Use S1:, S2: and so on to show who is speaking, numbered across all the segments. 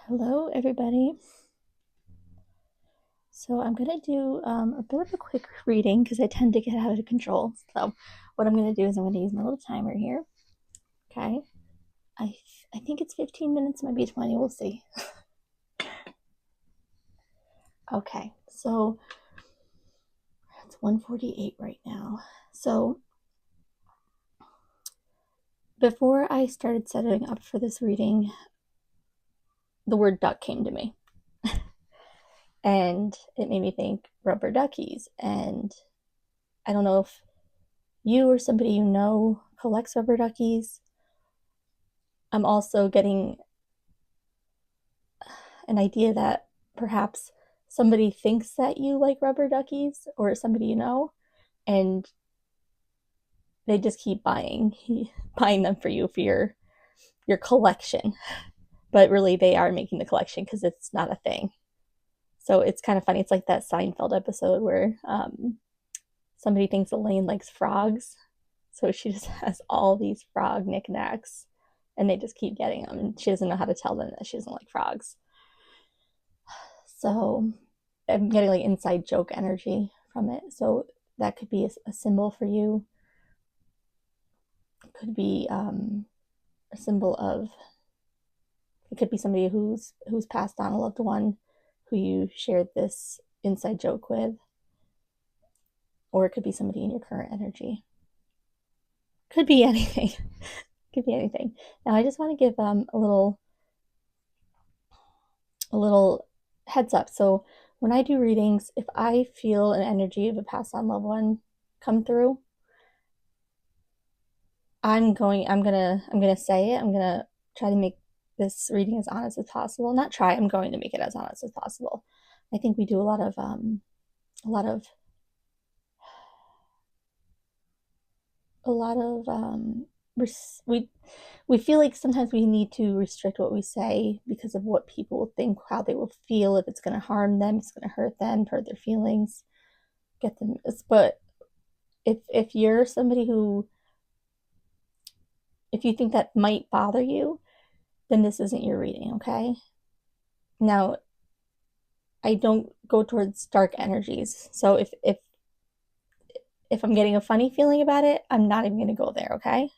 S1: Hello, everybody. So I'm going to do a bit of a quick reading because I tend to get out of control. So what I'm going to do is I'm going to use my little timer here. Okay. I think it's 15 minutes, might be 20. We'll see. Okay. So it's 1:48 right now. So before I started setting up for this reading, the word duck came to me. And it made me think rubber duckies. And I don't know if you or somebody you know collects rubber duckies. I'm also getting an idea that perhaps somebody thinks that you like rubber duckies or somebody you know, and they just keep buying them for you for your collection. But really they are making the collection because it's not a thing. So it's kind of funny. It's like that Seinfeld episode where somebody thinks Elaine likes frogs. So she just has all these frog knickknacks and they just keep getting them. And she doesn't know how to tell them that she doesn't like frogs. So I'm getting like inside joke energy from it. So that could be a symbol for you. It could be a symbol of. It could be somebody who's passed on, a loved one who you shared this inside joke with, or it could be somebody in your current energy. Could be anything. Could be anything. Now I just want to give a little heads up. So when I do readings, if I feel an energy of a passed on loved one come through, I'm gonna say it. I'm gonna try to make this reading as honest as possible. Not try, I'm going to make it as honest as possible. I think we do a lot of a lot of a lot of we feel like sometimes we need to restrict what we say because of what people will think, how they will feel, if it's going to harm them, it's going to hurt them, hurt their feelings, get them. But if you're somebody who, if you think that might bother you, then this isn't your reading, okay? Now, I don't go towards dark energies. So if I'm getting a funny feeling about it, I'm not even going to go there, okay?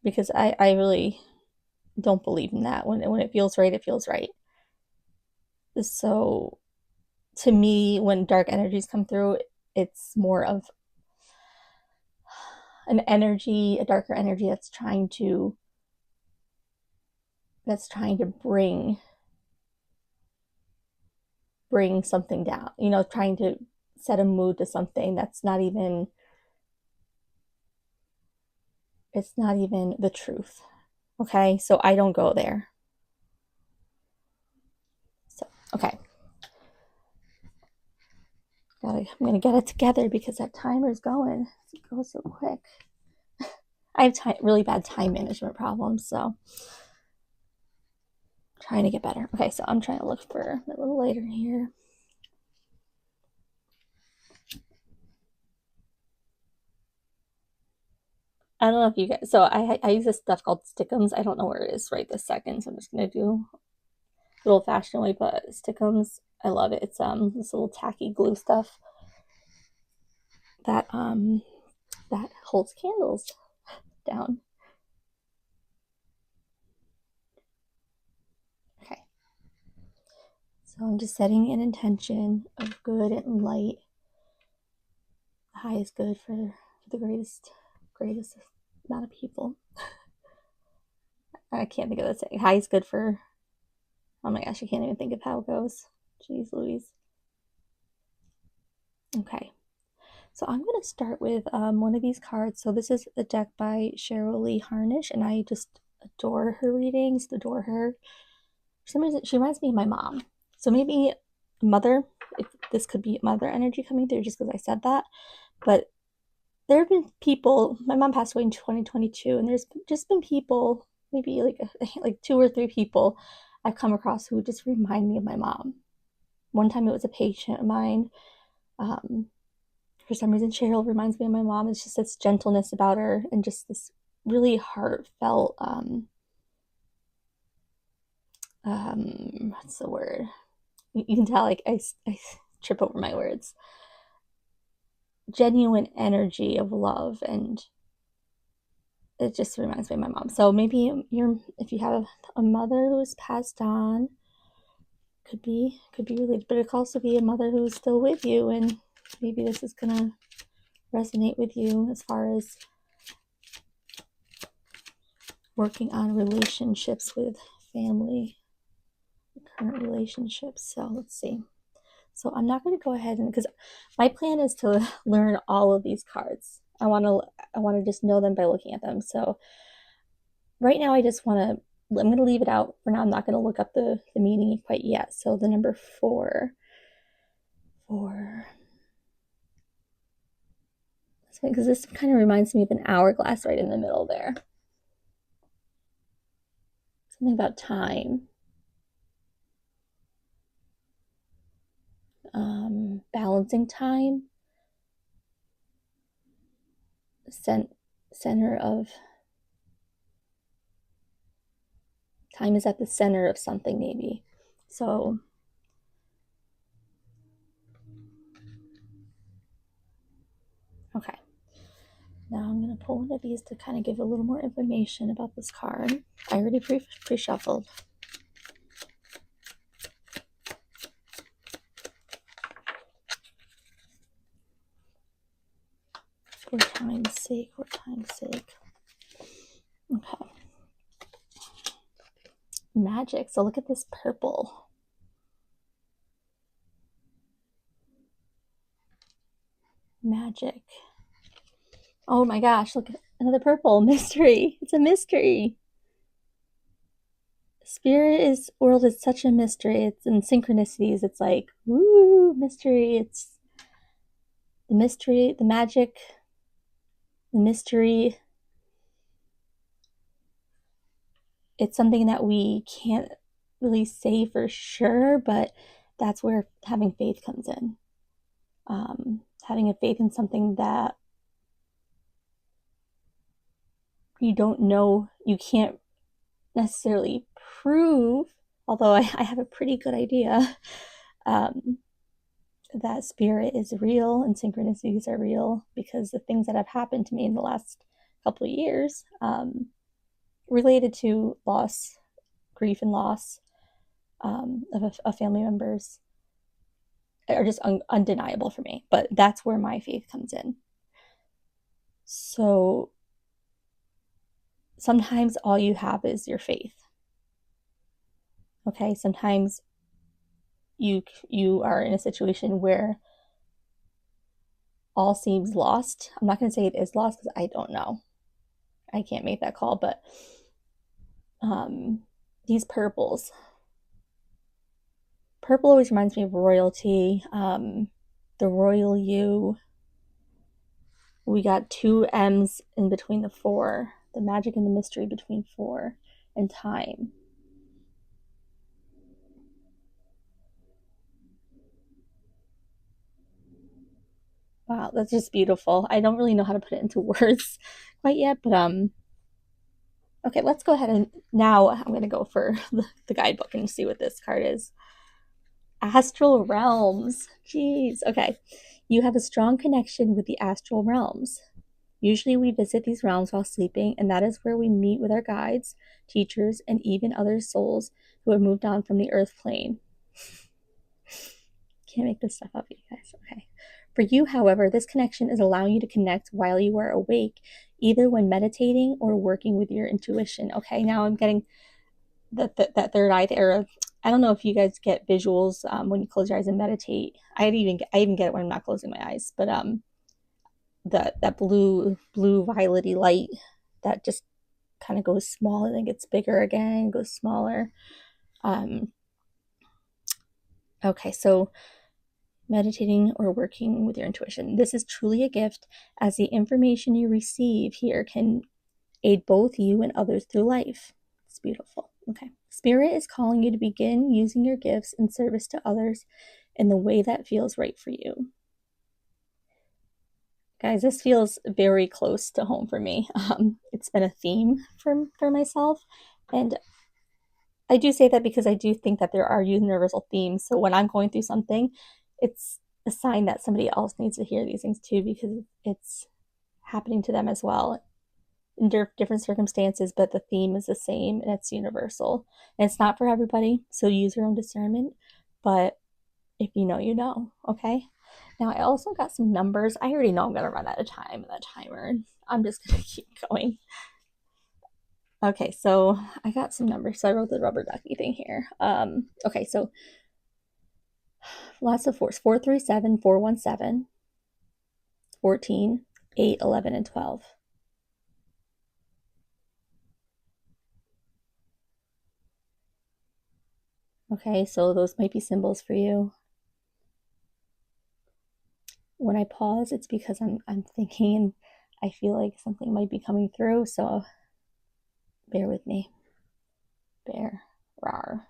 S1: Because I really don't believe in that. When it feels right, it feels right. So to me, when dark energies come through, it's more of an energy, a darker energy that's trying to bring something down, trying to set a mood to something that's not even, it's not even the truth. Okay, so I don't go there. So okay, I'm gonna get it together because that timer's going. It goes so quick. I have really bad time management problems, so I'm trying to get better. Okay, so I'm trying to look for my little lighter here. I don't know if you guys. So I use this stuff called Stickums. I don't know where it is right this second, so I'm just gonna do the old-fashioned way. But Stickums, I love it. It's this little tacky glue stuff that that holds candles down. Okay, so I'm just setting an intention of good and light. The high is good for the greatest amount of people. I can't think of the saying. High is good for. Oh my gosh, I can't even think of how it goes. Jeez Louise. Okay. So I'm going to start with one of these cards. So this is a deck by Cheryl Lee Harnish, and I just adore her readings, adore her. For some reason, she reminds me of my mom. So maybe mother, if this could be mother energy coming through just because I said that. But there have been people, my mom passed away in 2022, and there's just been people, maybe like two or three people I've come across who just remind me of my mom. One time it was a patient of mine. For some reason, Cheryl reminds me of my mom. It's just this gentleness about her and just this really heartfelt what's the word? You can tell, like, I trip over my words. Genuine energy of love, and it just reminds me of my mom. So maybe if you have a mother who's passed on, could be related, but it could also be a mother who's still with you, and maybe this is gonna resonate with you as far as working on relationships with family, current relationships. So let's see. So I'm not going to go ahead and, because my plan is to learn all of these cards. I want to just know them by looking at them. So right now I'm going to leave it out for now. I'm not going to look up the meaning quite yet. So the number 4, because this kind of reminds me of an hourglass right in the middle there. Something about time. Balancing time. Center of time is at the center of something, maybe. So okay, now I'm going to pull one of these to kind of give a little more information about this card. I already pre-shuffled. For time's sake. Okay. Magic. So look at this purple. Magic. Oh my gosh, look at another purple. Mystery. It's a mystery. World is such a mystery. It's in synchronicities. It's like, woo, mystery. It's the mystery, the magic, the mystery. It's something that we can't really say for sure, but that's where having faith comes in. Having a faith in something that you don't know, you can't necessarily prove, although I have a pretty good idea that spirit is real and synchronicities are real, because the things that have happened to me in the last couple of years related to loss, grief and loss of family members are just undeniable for me. But that's where my faith comes in. So sometimes all you have is your faith. Okay, sometimes you are in a situation where all seems lost. I'm not going to say it is lost because I don't know. I can't make that call, but these purple always reminds me of royalty, the royal you. We got 2 M's in between the 4, the magic and the mystery between 4 and time. Wow, that's just beautiful. I don't really know how to put it into words quite yet, but okay, let's go ahead and now I'm going to go for the guidebook and see what this card is. Astral realms. Jeez. Okay. You have a strong connection with the astral realms. Usually we visit these realms while sleeping, and that is where we meet with our guides, teachers, and even other souls who have moved on from the earth plane. Can't make this stuff up, you guys. Okay. For you, however, this connection is allowing you to connect while you are awake, either when meditating or working with your intuition. Okay, now I'm getting that third eye there. I don't know if you guys get visuals when you close your eyes and meditate. I even get it when I'm not closing my eyes, but that blue violety light that just kind of goes small and then gets bigger again, goes smaller. Okay, so meditating or working with your intuition. This is truly a gift, as the information you receive here can aid both you and others through life. It's beautiful. Okay. Spirit is calling you to begin using your gifts in service to others in the way that feels right for you. Guys, this feels very close to home for me. It's been a theme for myself, and I do say that because I do think that there are universal themes. So when I'm going through something, it's a sign that somebody else needs to hear these things too, because it's happening to them as well in different circumstances, but the theme is the same and it's universal. And it's not for everybody, so use your own discernment. But if you know, you know, okay? Now, I also got some numbers. I already know I'm going to run out of time in that timer. I'm just going to keep going. Okay, so I got some numbers. So I wrote the rubber ducky thing here. Okay, so lots of fours. 437, 417, 14, 8, 11, and 12. Okay, so those might be symbols for you. When I pause, it's because I'm thinking and I feel like something might be coming through, so bear with me. Bear. Rar.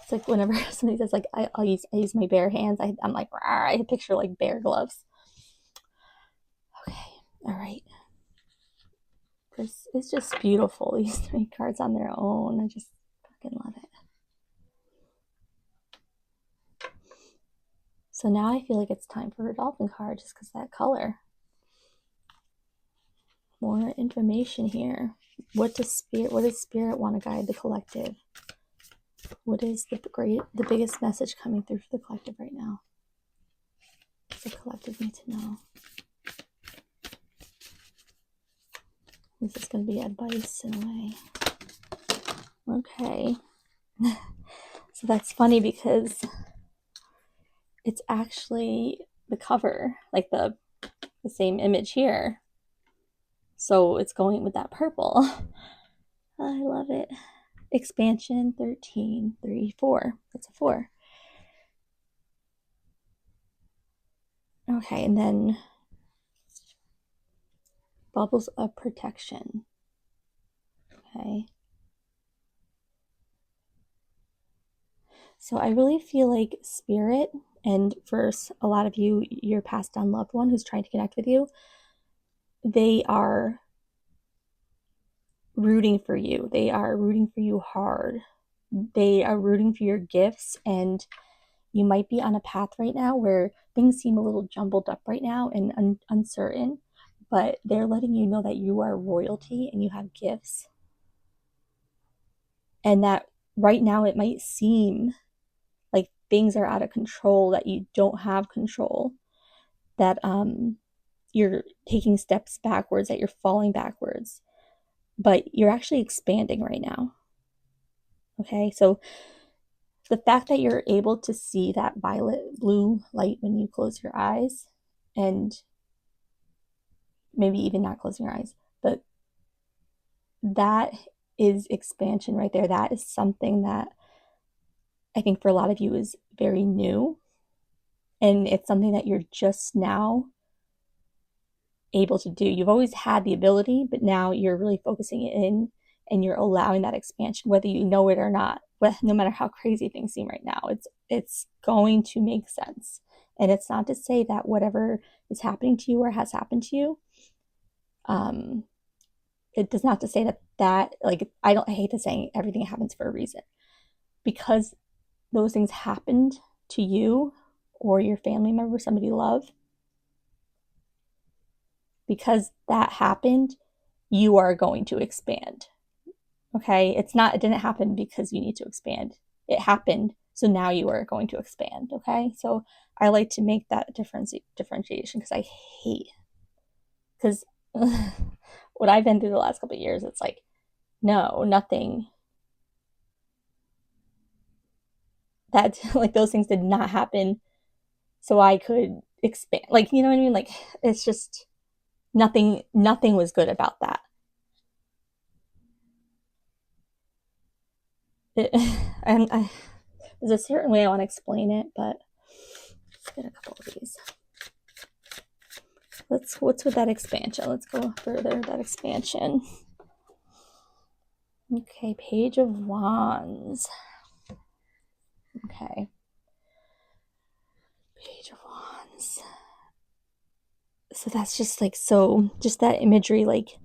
S1: It's like whenever somebody says like I use my bare hands, I'm like rar. I picture like bear gloves. Okay, all right. This is just beautiful. These 3 cards on their own. I just fucking love it. So now I feel like it's time for a dolphin card just because that color. More information here. What does spirit want to guide the collective? What is the biggest message coming through for the collective right now? What does the collective need to know? This is going to be advice in a way. Okay. So that's funny because it's actually the cover, like the same image here. So it's going with that purple. I love it. Expansion 13, 3, 4. That's a 4. Okay, and then bubbles of protection. Okay. So I really feel like spirit, and for a lot of you, your passed down loved one who's trying to connect with you, they are rooting for you. They are rooting for you hard. They are rooting for your gifts, and you might be on a path right now where things seem a little jumbled up right now and uncertain, but they're letting you know that you are royalty and you have gifts. And that right now it might seem like things are out of control, that you don't have control, that you're taking steps backwards, that you're falling backwards, but you're actually expanding right now. Okay, so the fact that you're able to see that violet blue light when you close your eyes, and maybe even not closing your eyes, but that is expansion right there. That is something that I think for a lot of you is very new, and it's something that you're just now able to do. You've always had the ability, but now you're really focusing it in and you're allowing that expansion, whether you know it or not. No matter how crazy things seem right now, it's going to make sense. And it's not to say that whatever is happening to you or has happened to you, it does not to say that like I hate the saying everything happens for a reason, because those things happened to you or your family member, somebody you love. Because that happened, you are going to expand. Okay, it didn't happen because you need to expand. It happened, so now you are going to expand. Okay, so I like to make that differentiation because I hate, because what I've been through the last couple of years, it's like, no, nothing. That like those things did not happen, so I could expand. Like, you know what I mean? Like, it's just nothing was good about that. There's a certain way I want to explain it, but let's get a couple of these. What's with that expansion? Let's go further. That expansion. Okay, Page of Wands. Okay. Page of Wands. So that's just like, so just that imagery, like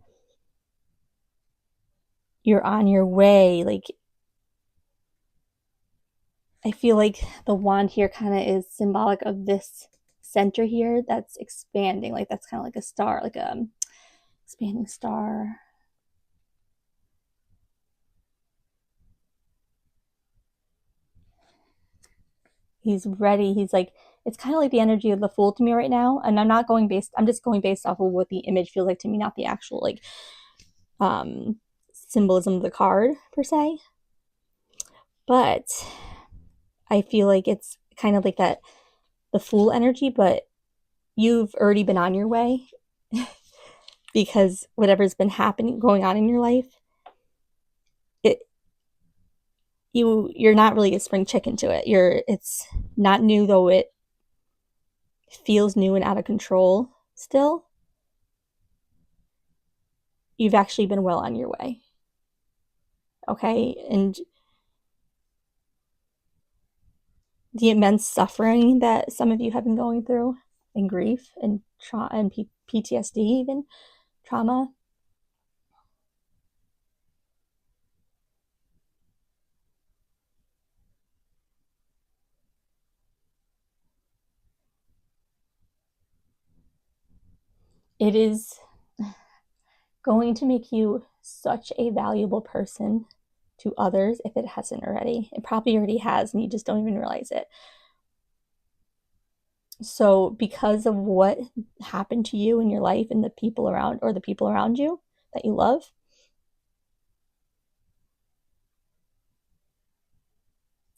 S1: you're on your way. Like, I feel like the wand here kind of is symbolic of this center here that's expanding. Like, that's kind of like a star, like a expanding star. He's ready. He's like, it's kind of like the energy of the Fool to me right now. And I'm just going based off of what the image feels like to me, not the actual like symbolism of the card per se. But I feel like it's kind of like that, the Fool energy, but you've already been on your way because whatever's been happening, going on in your life, you're not really a spring chicken to it. It's not new, though it feels new and out of control still. You've actually been well on your way. Okay? And the immense suffering that some of you have been going through, and grief and PTSD, even trauma, it is going to make you such a valuable person to others if it hasn't already. It probably already has, and you just don't even realize it. So, because of what happened to you in your life and the people around you that you love,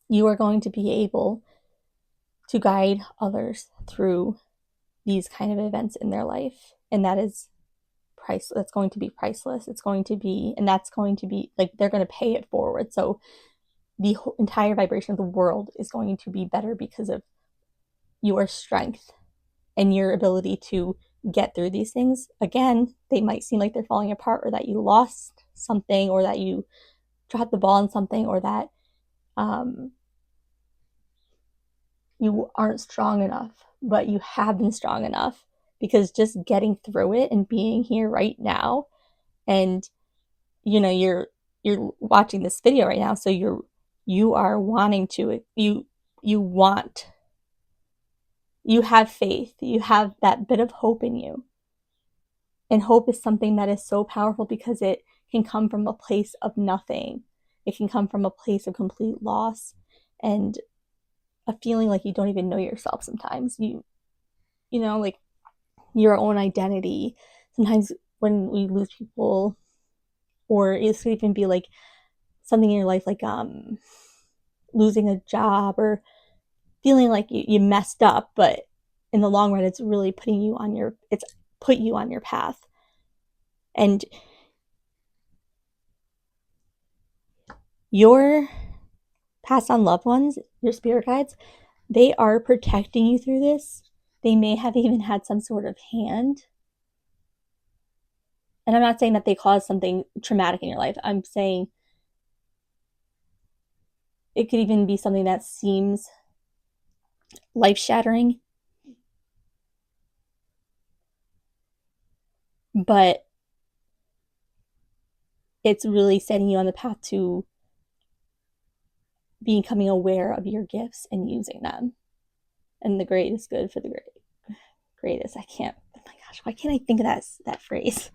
S1: you are going to be able to guide others through these kind of events in their life. And that is priceless. That's going to be priceless. It's going to be, and that's going to be like, they're going to pay it forward. So the whole entire vibration of the world is going to be better because of your strength and your ability to get through these things. Again, they might seem like they're falling apart, or that you lost something, or that you dropped the ball on something, or that you aren't strong enough, but you have been strong enough, because just getting through it and being here right now, and you're watching this video right now, so you are wanting to, you have faith, you have that bit of hope in you. And hope is something that is so powerful because it can come from a place of nothing. It can come from a place of complete loss and a feeling like you don't even know yourself sometimes. Like your own identity. Sometimes when we lose people, or it could even be like something in your life, like losing a job, or feeling like you messed up, but in the long run, it's really put you on your path. And your past on loved ones, your spirit guides, they are protecting you through this. They may have even had some sort of hand. And I'm not saying that they caused something traumatic in your life. I'm saying it could even be something that seems life-shattering, but it's really setting you on the path to becoming aware of your gifts and using them. And the greatest good for the greatest. I can't, oh my gosh, why can't I think of that phrase?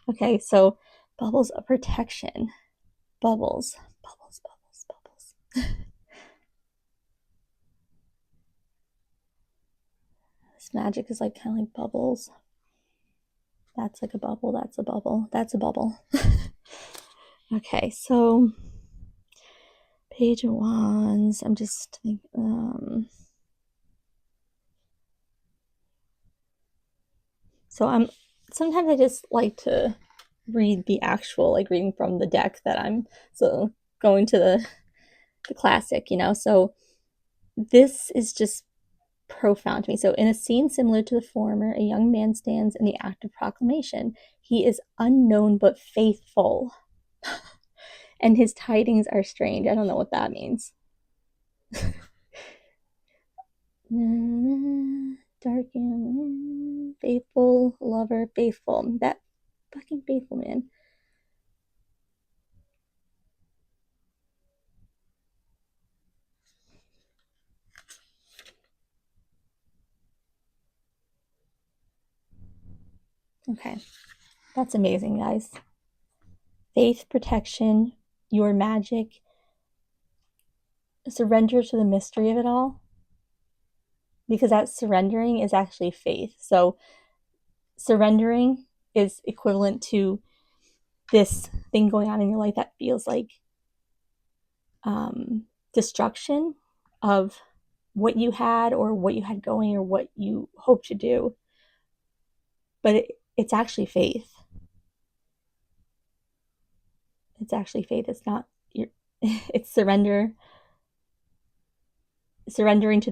S1: Okay, so bubbles of protection. Bubbles. This magic is like kind of like bubbles. That's like a bubble, that's a bubble, that's a bubble. Okay, so Page of Wands. I'm just thinking, so sometimes I just like to read the actual, like, reading from the deck that I'm so going to the classic, so this is just profound to me. So, in a scene similar to the former, a young man stands in the act of proclamation. He is unknown but faithful, and his tidings are strange. I don't know what that means. Dark and faithful, lover, faithful. That fucking faithful man. Okay. That's amazing, guys. Faith, protection, your magic, surrender to the mystery of it all. Because that surrendering is actually faith. So surrendering is equivalent to this thing going on in your life that feels like destruction of what you had or what you had going or what you hope to do. But it's actually faith. It's actually faith. It's not your, it's surrendering to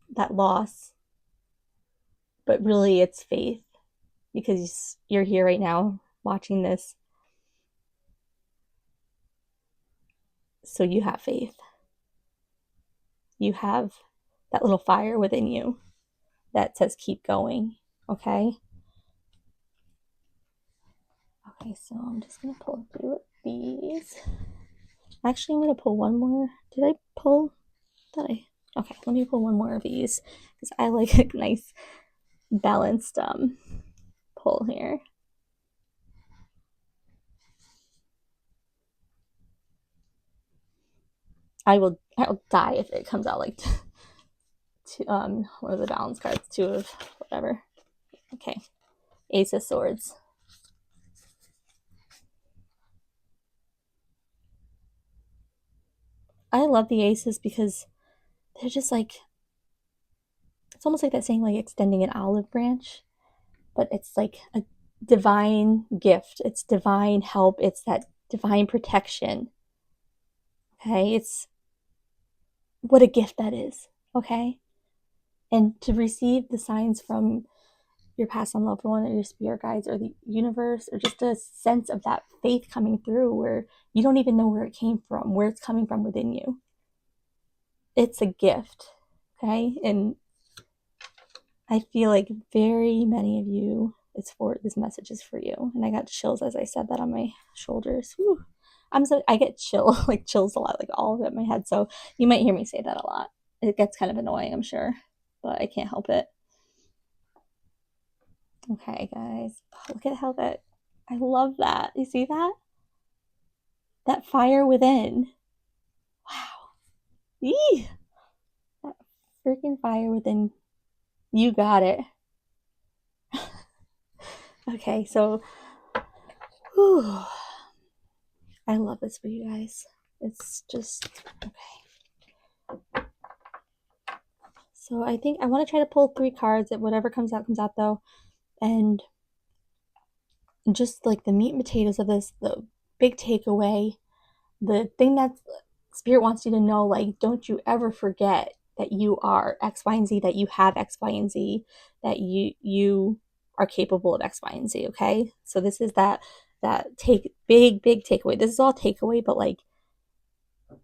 S1: that loss. But really it's faith because you're here right now watching this. So you have faith. You have that little fire within you that says keep going, okay? Okay, so I'm just going to pull through these. Actually, I'm going to pull one more. Did I pull? Okay, let me pull one more of these because I like a nice balanced pull here. I'll die if it comes out like one of the balance cards, two of whatever. Okay, Ace of Swords. I love the aces because they're just like, it's almost like that saying like extending an olive branch, but it's like a divine gift. It's divine help. It's that divine protection. Okay, it's what a gift that is. Okay, and to receive the signs from your past on loved one or your spirit guides or the universe or just a sense of that faith coming through where you don't even know where it came from, where it's coming from within you. It's a gift. Okay, and I feel like very many of you, this message is for you. And I got chills as I said that on my shoulders. Whew. I get chills a lot, like all of it in my head. So you might hear me say that a lot. It gets kind of annoying, I'm sure, but I can't help it. Okay, guys, look at how I love that. You see that? That fire within. Wow. Yee! That freaking fire within. You got it. Okay, so whew, I love this for you guys. It's just okay. So I think I want to try to pull 3 cards. Whatever comes out though. And just like the meat and potatoes of this, the big takeaway, the thing that Spirit wants you to know, like, don't you ever forget that you are X, Y, and Z, that you have X, Y, and Z, that you are capable of X, Y, and Z, okay? So this is that big takeaway. This is all takeaway, but like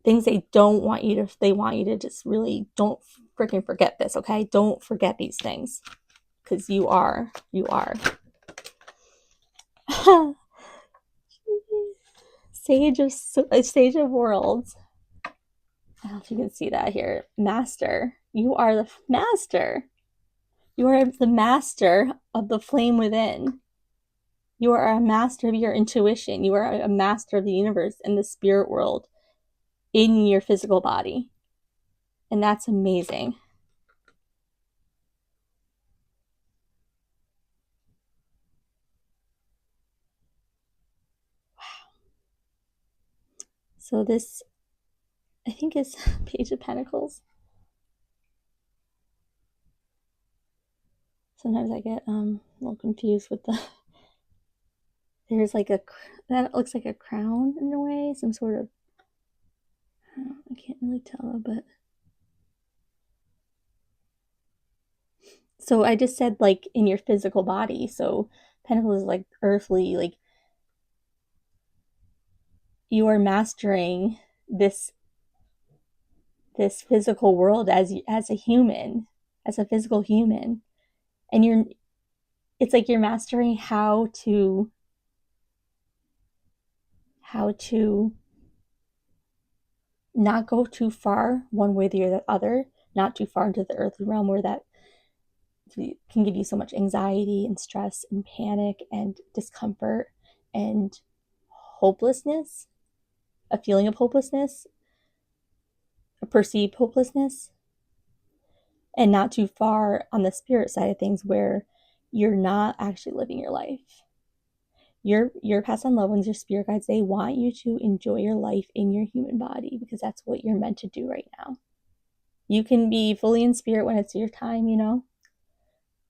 S1: things they want you to just really don't freaking forget this, okay? Don't forget these things because you are. Sage of Worlds. I don't know if you can see that here. Master. You are the master. You are the master of the flame within. You are a master of your intuition. You are a master of the universe and the spirit world in your physical body. And that's amazing. Wow. So this, I think, is Page of Pentacles. Sometimes I get a little confused with there's like that looks like a crown in a way, some sort of, I can't really tell, but so I just said like in your physical body. So Pentacles is like earthly, like you are mastering this physical world as a human, as a physical human, and it's like you're mastering how to not go too far one way or the other, not too far into the earthly realm where that can give you so much anxiety and stress and panic and discomfort and hopelessness, a feeling of hopelessness, a perceived hopelessness, and not too far on the spirit side of things where you're not actually living your life. Your past on loved ones, your spirit guides, they want you to enjoy your life in your human body because that's what you're meant to do right now. You can be fully in spirit when it's your time, you know,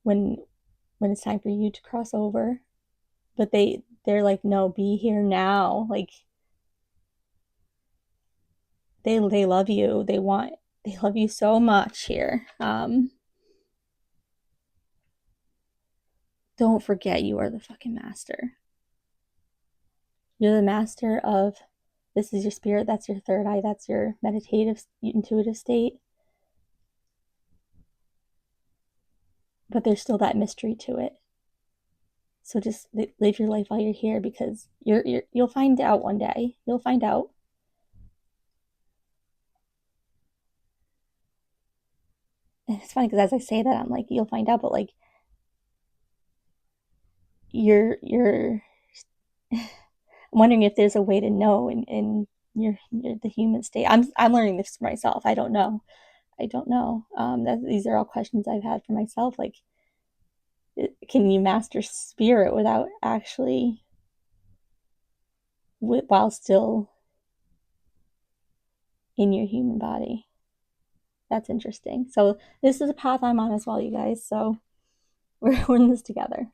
S1: when it's time for you to cross over. But they're like, no, be here now. Like they love you. They love you so much here. Don't forget you are the fucking master. You're the master of, this is your spirit, that's your third eye, that's your meditative, intuitive state. But there's still that mystery to it. So just live your life while you're here because you'll find out one day. You'll find out. And it's funny because as I say that, I'm like, you'll find out, but like, you're I'm wondering if there's a way to know in your the human state. I'm learning this for myself. I don't know. These are all questions I've had for myself. Like, can you master spirit without actually, while still in your human body? That's interesting. So this is a path I'm on as well, you guys. So we're in this together.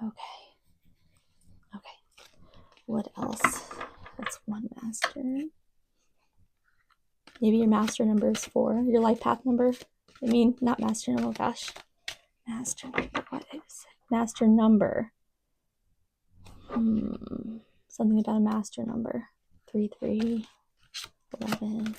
S1: Okay. What else? That's one master. Maybe your master number is 4. Your life path number. I mean, not master number. Oh gosh. Master number. What is it? Master number. Something about a master number. 3311.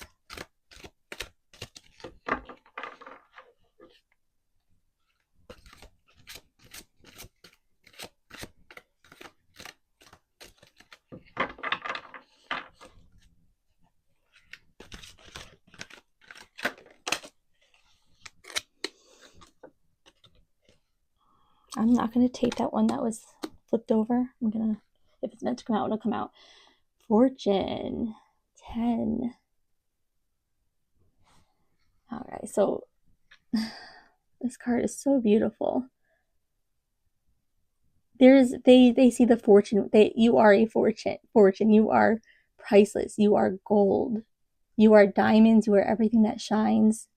S1: I'm not going to take that one that was flipped over. I'm going to, if it's meant to come out, it'll come out. Fortune 10. All right, so this card is so beautiful. They see the fortune. You are a fortune. You are priceless. You are gold. You are diamonds. You are everything that shines.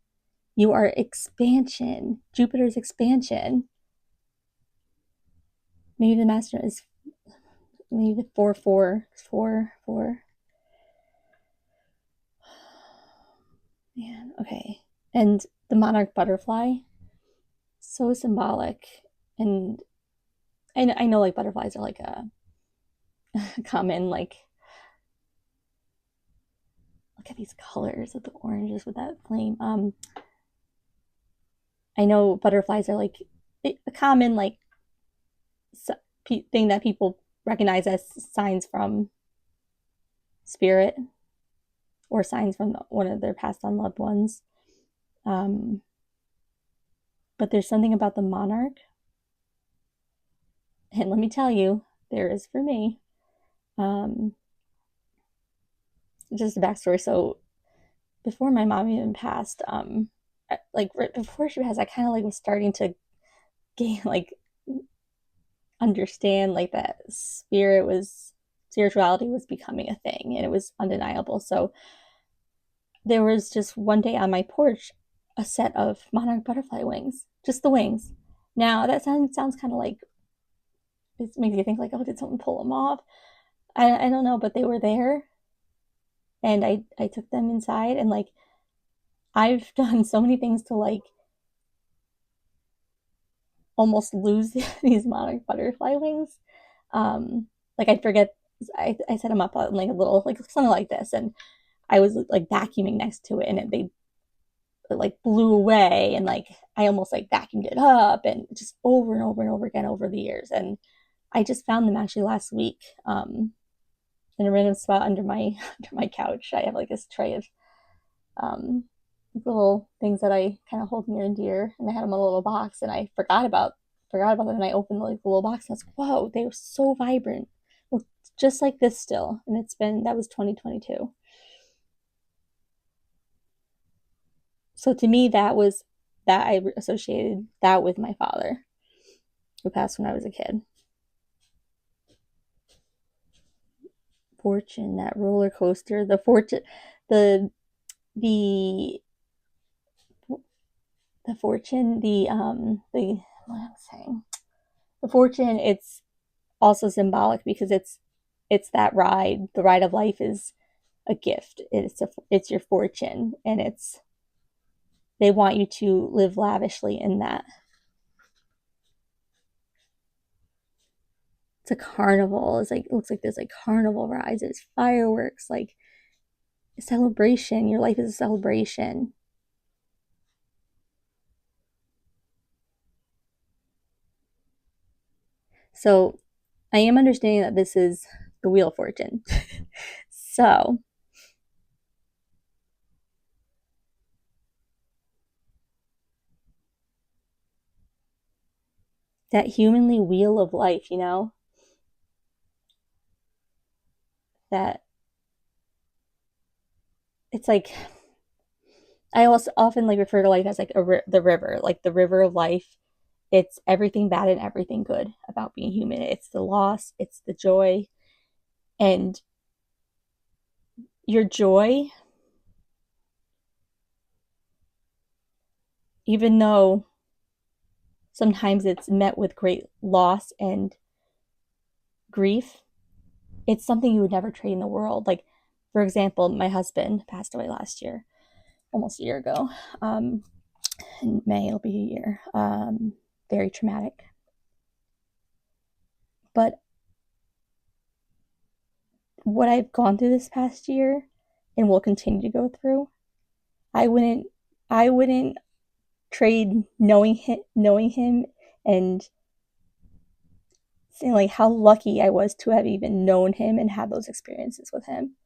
S1: You are expansion. Jupiter's expansion. Maybe the master is maybe the 4. Man, okay. And the monarch butterfly, so symbolic. And I know like butterflies are like a common, like, look at these colors of the oranges with that flame. I know butterflies are like a common, like, thing that people recognize as signs from spirit or signs from one of their passed on loved ones. But there's something about the monarch, and let me tell you, there is for me. Just a backstory. So before my mom even passed, like right before she passed, I kind of like was starting to gain, like, understand like that spirituality was becoming a thing, and it was undeniable. So there was just one day on my porch a set of monarch butterfly wings, just the wings. Now that sounds kind of like, it makes you think like, oh, did someone pull them off? I don't know, but they were there, and I took them inside, and like, I've done so many things to like almost lose these monarch butterfly wings. Like I'd forget, I set them up on like a little, like something like this, and I was like vacuuming next to it, and it like blew away, and like I almost like vacuumed it up, and just over and over and over again over the years. And I just found them actually last week, in a random spot under my couch. I have like this tray of little things that I kind of hold near and dear, and I had them in a little box, and I forgot about them, and I opened like the little box, and I was like, whoa, they were so vibrant, look just like this still, and that was 2022. So to me, that I associated that with my father, who passed when I was a kid. Fortune, that roller coaster, the fortune, the the the fortune, the what I'm saying, the fortune. It's also symbolic because it's that ride. The ride of life is a gift. It's your fortune, and they want you to live lavishly in that. It's a carnival. It's like, it looks like there's like carnival rides. There's fireworks, like a celebration. Your life is a celebration. So I am understanding that this is the Wheel of Fortune. So that humanly wheel of life, that it's like, I also often like refer to life as like the river, like the river of life. It's everything bad and everything good about being human. It's the loss, it's the joy, and your joy, even though sometimes it's met with great loss and grief, it's something you would never trade in the world. Like, for example, my husband passed away last year, almost a year ago. In May, it'll be a year. Very traumatic. But what I've gone through this past year and will continue to go through, I wouldn't trade knowing him and saying like how lucky I was to have even known him and had those experiences with him.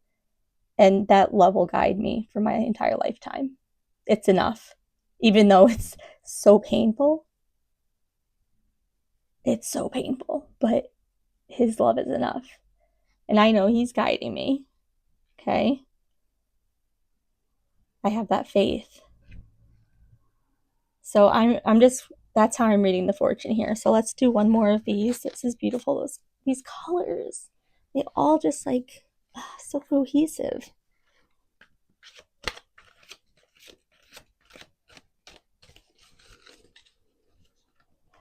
S1: And that love will guide me for my entire lifetime. It's enough. Even though it's so painful. It's so painful, but his love is enough. And I know he's guiding me. Okay? I have that faith. So I'm just, that's how I'm reading the fortune here. So let's do one more of these. This is beautiful. These colors, they all just like so cohesive.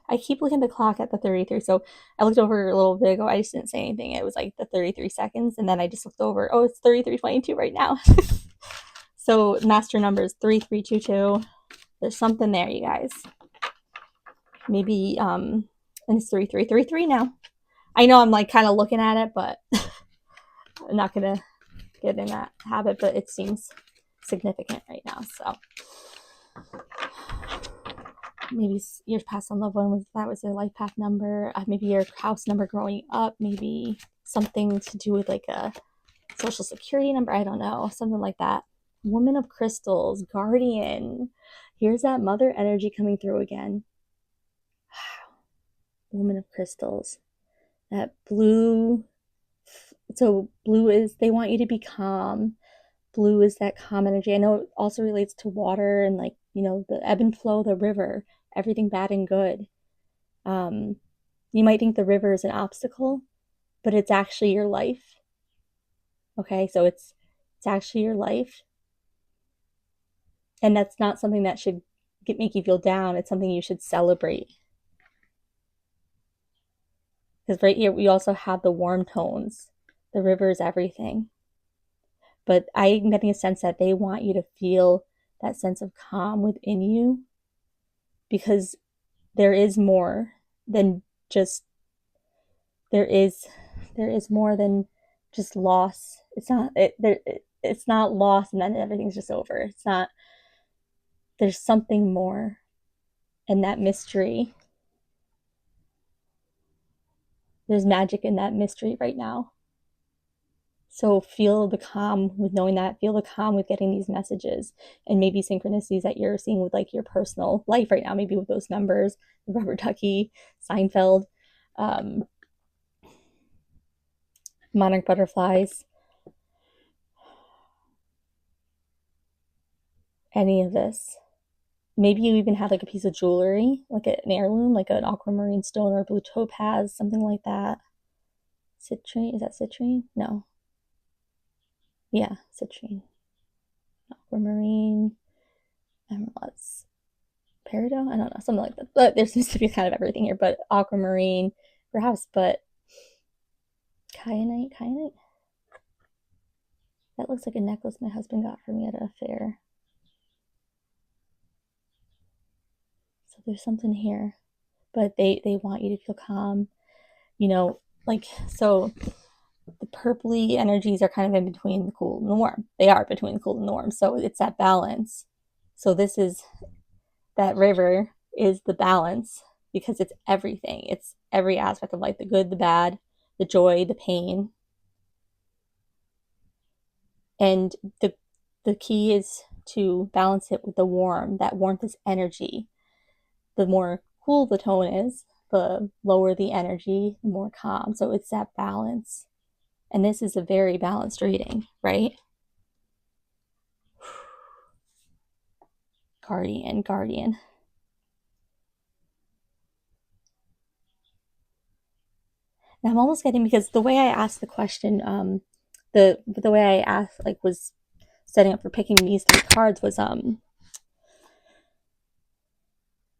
S1: I keep looking at the clock at the 33. So I looked over a little bit ago. I just didn't say anything. It was like the 33 seconds. And then I just looked over. Oh, it's 33:22 right now. So master number is 3322. There's something there, you guys. Maybe, and it's 3333 now. I know I'm like kind of looking at it, but I'm not going to get in that habit, but it seems significant right now. So maybe your past on loved one was their life path number. Maybe your house number growing up. Maybe something to do with like a social security number. I don't know, something like that. Woman of crystals, guardian. Here's that mother energy coming through again. Wow. Woman of crystals. That blue. So blue is, they want you to be calm. Blue is that calm energy. I know it also relates to water and like, the ebb and flow, the river, everything bad and good. You might think the river is an obstacle, but it's actually your life. Okay, so it's actually your life. And that's not something that should make you feel down. It's something you should celebrate. Because right here, we also have the warm tones. The river is everything. But I'm getting a sense that they want you to feel that sense of calm within you. Because there is more than just, there is more than just loss. It's not loss and then everything's just over. It's not, there's something more. And that mystery, there's magic in that mystery right now. So feel the calm with knowing that, feel the calm with getting these messages, and maybe synchronicities that you're seeing with like your personal life right now, maybe with those numbers, the rubber ducky, Seinfeld, monarch butterflies, any of this. Maybe you even have like a piece of jewelry, like an heirloom, like an aquamarine stone or blue topaz, something like that. Citrine, is that citrine? No. Yeah, citrine. Aquamarine, emeralds, peridot? I don't know, something like that. But there seems to be kind of everything here, but aquamarine, perhaps, but kyanite? That looks like a necklace my husband got for me at a fair. So there's something here. But they want you to feel calm. You know, like, so the purpley energies are kind of in between the cool and the warm. They are between the cool and the warm. So it's that balance. So this is, that river is the balance, because it's everything. It's every aspect of life, the good, the bad, the joy, the pain. And the key is to balance it with the warm. That warmth is energy. The more cool the tone is, the lower the energy, the more calm. So it's that balance. And this is a very balanced reading, right? Guardian. Now I'm almost getting, because the way I asked the question, the way I asked, like, was setting up for picking these 3 cards was,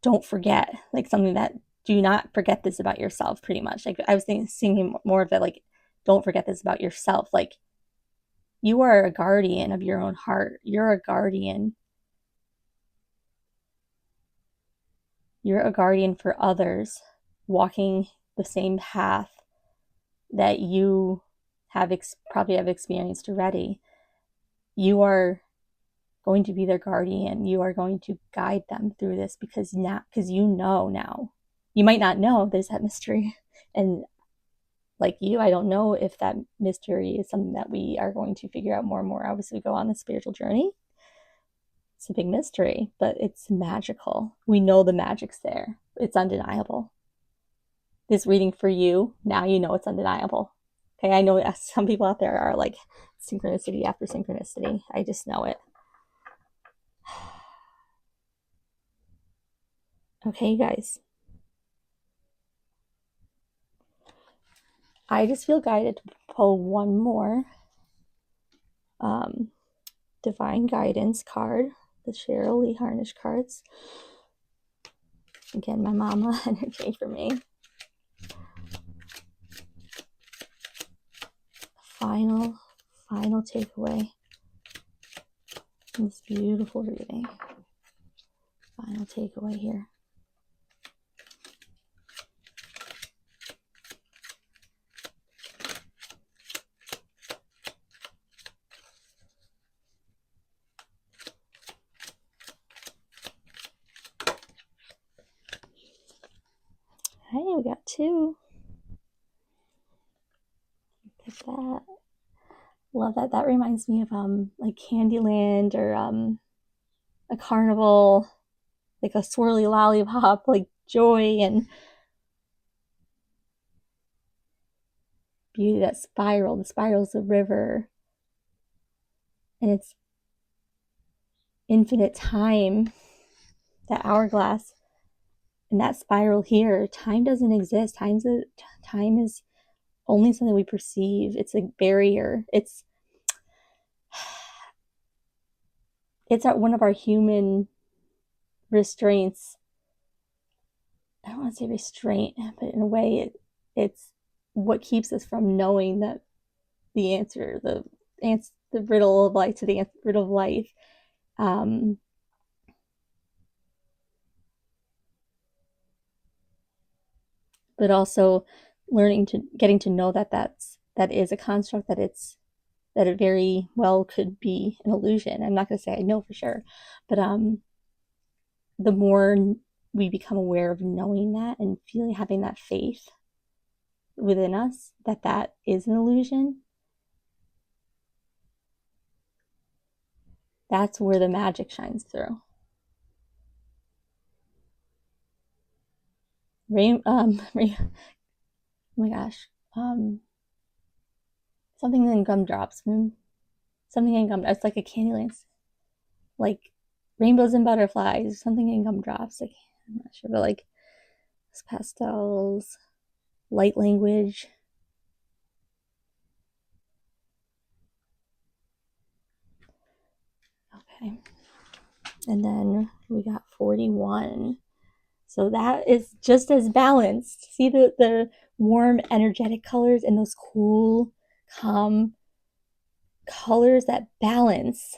S1: don't forget, like, something that, do not forget this about yourself, pretty much. Like, I was thinking more of it, like, don't forget this about yourself. Like, you are a guardian of your own heart. You're a guardian. You're a guardian for others walking the same path that you probably have experienced already. You are going to be their guardian. You are going to guide them through this, because you know now. You might not know there's that mystery. And like you, I don't know if that mystery is something that we are going to figure out more and more as we go on the spiritual journey. It's a big mystery, but it's magical. We know the magic's there. It's undeniable. This reading for you, now you know it's undeniable. Okay, I know some people out there are like, synchronicity after synchronicity. I just know it. Okay, you guys. I just feel guided to pull one more Divine Guidance card, the Cheryl Lee Harnish cards. Again, my mama energy for me. Final takeaway in this beautiful reading. Final takeaway here. Hey, we got 2. Look at that. Love that. That reminds me of like Candyland, or a carnival, like a swirly lollipop, like joy and beauty. That spiral. The spiral's the river, and it's infinite time. That hourglass, and that spiral here. Time doesn't exist. Time is only something we perceive. It's a barrier. It's one of our human restraints. I don't want to say restraint, but in a way, it's what keeps us from knowing that the answer, the riddle of life, to the riddle of life. But also getting to know that is a construct, that it very well could be an illusion. I'm not going to say I know for sure, but the more we become aware of knowing that and having that faith within us that is an illusion, That's where the magic shines through. Oh my gosh, something in gumdrops. Something in gumdrops. It's like a Candyland, like rainbows and butterflies. Something in gumdrops. Like, I'm not sure, but like pastels, light language. Okay, and then we got 41. So that is just as balanced. See the warm, energetic colors and those cool, calm colors that balance.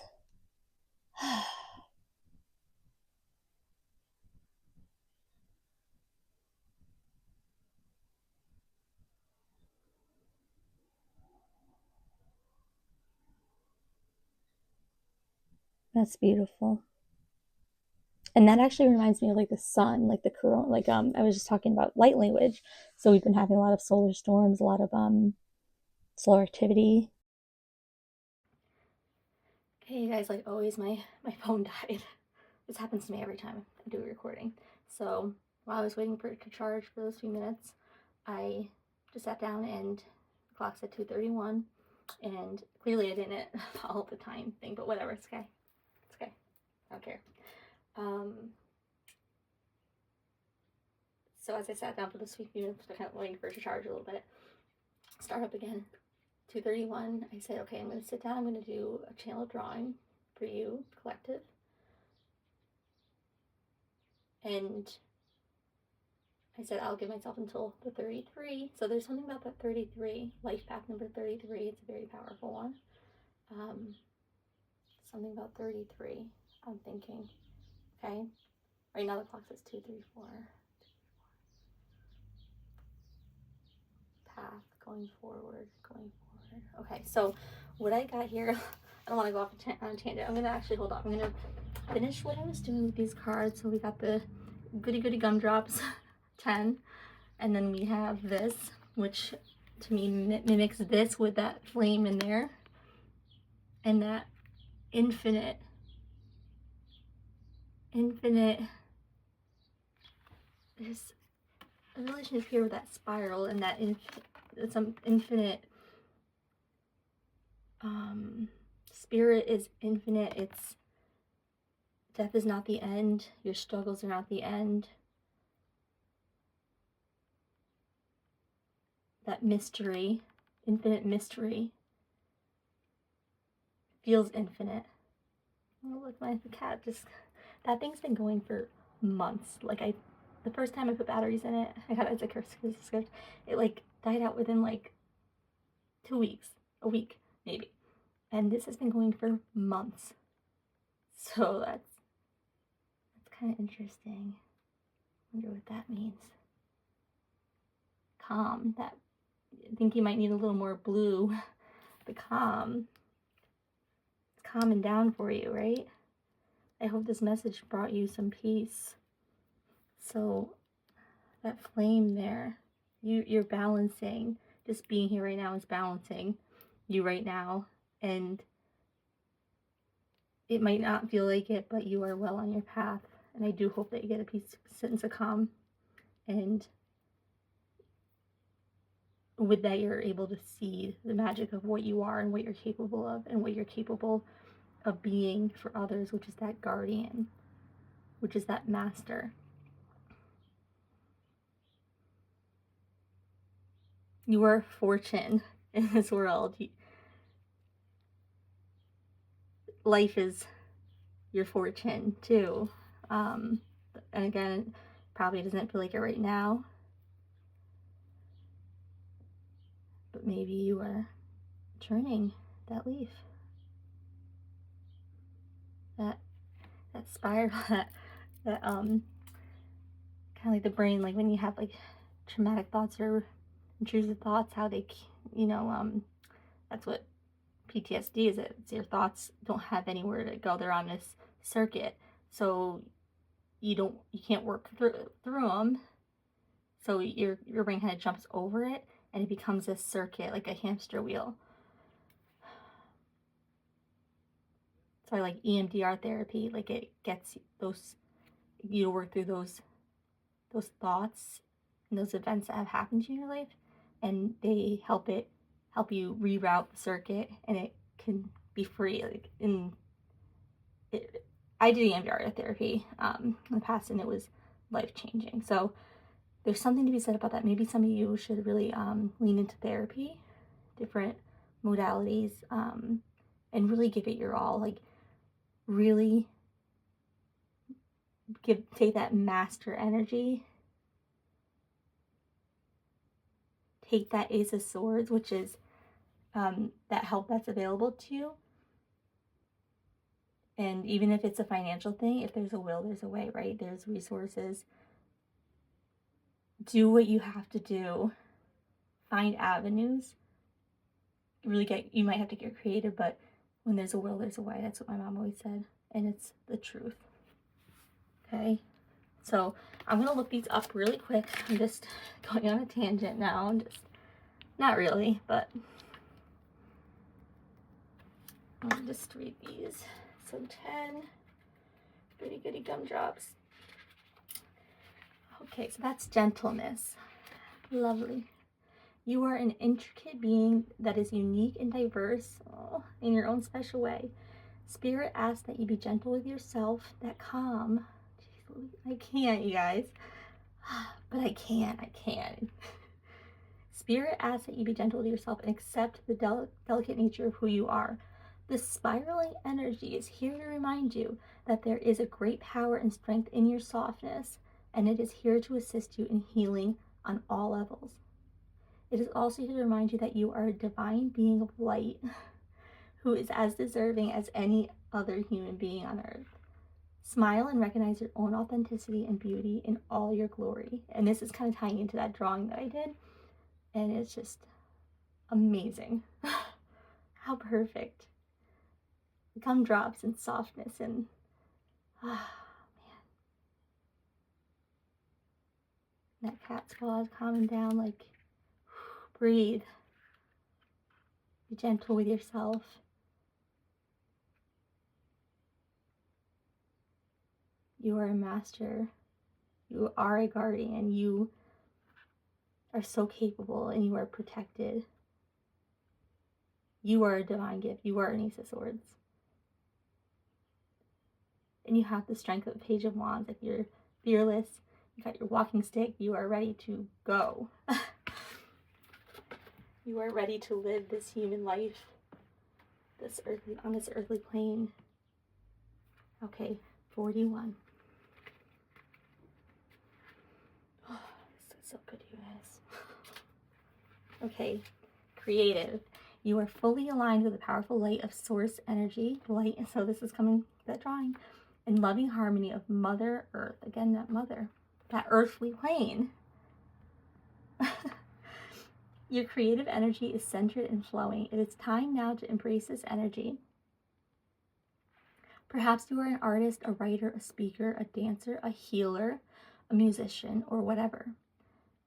S1: That's beautiful. And that actually reminds me of like the sun, like the corona, like I was just talking about light language. So we've been having a lot of solar storms, a lot of solar activity. Okay, you guys, like always, my phone died. This happens to me every time I do a recording. So while I was waiting for it to charge for those few minutes, I just sat down and the clock said 2:31, and clearly I didn't follow the time thing, but whatever, it's okay. It's okay. I don't care. So as I sat down for this few minutes, kind of waiting for it to charge a little bit, start up again. 2:31, I said, okay, I'm going to sit down. I'm going to do a channel drawing for you, collective. And I said, I'll give myself until the 33. So there's something about that 33, life path number 33. It's a very powerful one. Something about 33, I'm thinking. Okay. Right now the clock says 2:34. Path going forward. Okay, so what I got here, I don't want to go off on a tangent. I'm going to actually, hold on. I'm going to finish what I was doing with these cards. So we got the goody goody gumdrops, 10. And then we have this, which to me mimics this with that flame in there. And that infinite, there's a relationship here with that spiral and that some infinite, spirit is infinite. It's death is not the end. Your struggles are not the end. That mystery, infinite mystery, feels infinite. Oh, look, the cat just, that thing's been going for months. Like, the first time I put batteries in it, I got it as a Christmas gift. It like died out within like 2 weeks, a week maybe. And this has been going for months. So that's kind of interesting. Wonder what that means. Calm. That, I think you might need a little more blue. The calm. It's calming down for you, right? I hope this message brought you some peace. So that flame there, you're balancing. Just being here right now is balancing you right now. And it might not feel like it, but you are well on your path. And I do hope that you get a sense of calm. And with that, you're able to see the magic of what you are and what you're capable of and what you're capable of being for others, which is that guardian, which is that master. You are fortune in this world. Life is your fortune too. And again, probably doesn't feel like it right now, but maybe you are turning that leaf. That spiral, that kind of like the brain, like when you have like traumatic thoughts or intrusive thoughts, how they, that's what PTSD is. It's your thoughts don't have anywhere to go. They're on this circuit, so you can't work through them. So your brain kind of jumps over it, and it becomes a circuit, like a hamster wheel. So I like EMDR therapy. Like it gets those, you to work through those thoughts and those events that have happened in your life, and they help you reroute the circuit, and it can be free. Like I did EMDR therapy in the past, and it was life changing. So there's something to be said about that. Maybe some of you should really lean into therapy, different modalities, and really give it your all. Like really take that master energy, take that Ace of Swords, which is that help that's available to you. And even if it's a financial thing, if there's a will, there's a way, right? There's resources. Do what you have to do. Find avenues. You might have to get creative, but when there's a will, there's a way. That's what my mom always said. And it's the truth. Okay? So I'm going to look these up really quick. I'm just going on a tangent now. Not really, but let me just read these. So 10 goody goody gumdrops. Okay, so that's gentleness. Lovely. You are an intricate being that is unique and diverse in your own special way. Spirit asks that you be gentle with yourself, that calm. Jeez, I can't, you guys. But I can. Spirit asks that you be gentle with yourself and accept the delicate nature of who you are. The spiraling energy is here to remind you that there is a great power and strength in your softness, and it is here to assist you in healing on all levels. It is also here to remind you that you are a divine being of light who is as deserving as any other human being on earth. Smile and recognize your own authenticity and beauty in all your glory. And this is kind of tying into that drawing that I did, and it's just amazing. How perfect. Gumdrops and softness and man. That cat's paw calming down, like breathe. Be gentle with yourself. You are a master. You are a guardian. You are so capable and you are protected. You are a divine gift. You are an Ace of Swords. And you have the strength of the Page of Wands. Like you're fearless. You got your walking stick. You are ready to go. You are ready to live this human life, on this earthly plane. Okay, 41. Oh, this is so good, you guys. Okay, creative. You are fully aligned with the powerful light of source energy, light, and so this is coming, that drawing, in loving harmony of Mother Earth. Again, that mother, that earthly plane. Your creative energy is centered and flowing. It is time now to embrace this energy. Perhaps you are an artist, a writer, a speaker, a dancer, a healer, a musician, or whatever.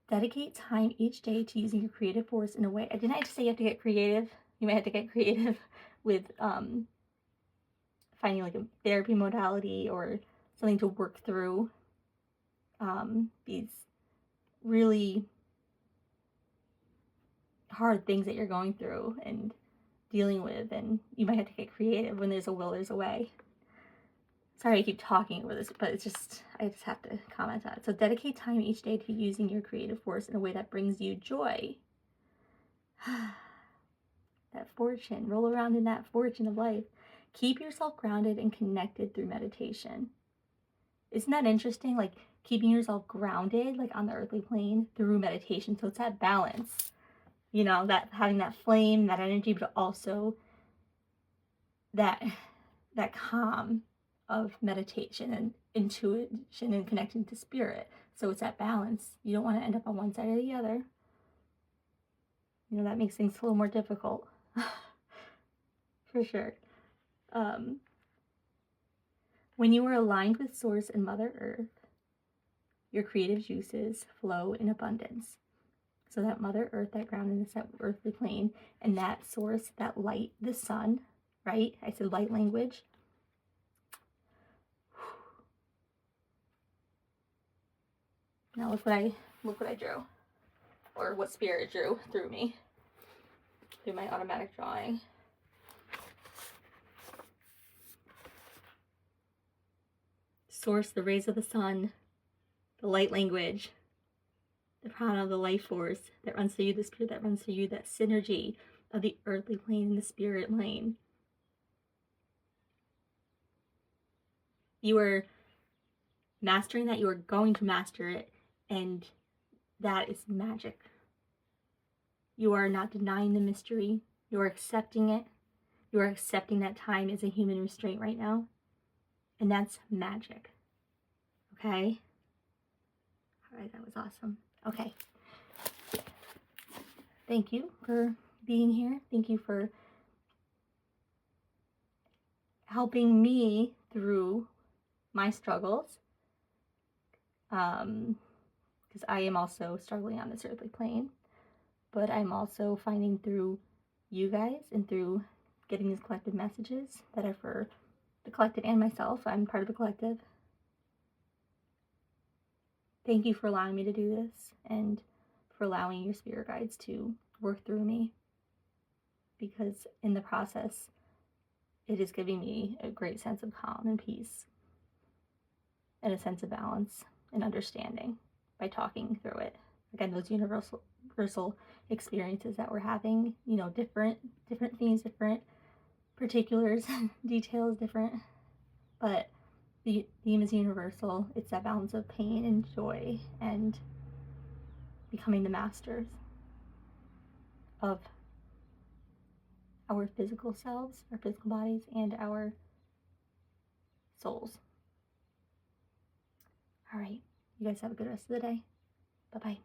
S1: Dedicate time each day to using your creative force in a way. Didn't I just say you have to get creative? You might have to get creative with finding like a therapy modality or something to work through these really hard things that you're going through and dealing with, and you might have to get creative. When there's a will, there's a way. Sorry I keep talking over this, but I just have to comment on it. So dedicate time each day to using your creative force in a way that brings you joy. That fortune, roll around in that fortune of life. Keep yourself grounded and connected through meditation. Isn't that interesting? Like keeping yourself grounded, like on the earthly plane through meditation. So it's that balance, you know, that having that flame, that energy, but also that calm of meditation and intuition and connecting to spirit. So it's that balance. You don't want to end up on one side or the other. You know, that makes things a little more difficult. For sure. When you are aligned with Source and Mother Earth, your creative juices flow in abundance. So that Mother Earth, that groundedness, that earthly plane, and that Source, that light, the sun, right? I said light language. Now look what I drew, or what Spirit drew through me, through my automatic drawing. Source, the rays of the sun, the light language, the pronoun of the life force that runs through you, the spirit that runs through you, that synergy of the earthly plane and the spirit plane. You are mastering that. You are going to master it, and that is magic. You are not denying the mystery. You are accepting it. You are accepting that time is a human restraint right now, and that's magic. Okay? All right, that was awesome. Okay. Thank you for being here. Thank you for helping me through my struggles. Because I am also struggling on this earthly plane, but I'm also finding through you guys and through getting these collective messages that are for the collective and myself. I'm part of the collective. Thank you for allowing me to do this and for allowing your spirit guides to work through me, because in the process, it is giving me a great sense of calm and peace and a sense of balance and understanding by talking through it. Again, those universal experiences that we're having, different themes, different particulars, details, different, but the theme is universal. It's that balance of pain and joy and becoming the masters of our physical selves, our physical bodies, and our souls. All right. You guys have a good rest of the day. Bye-bye.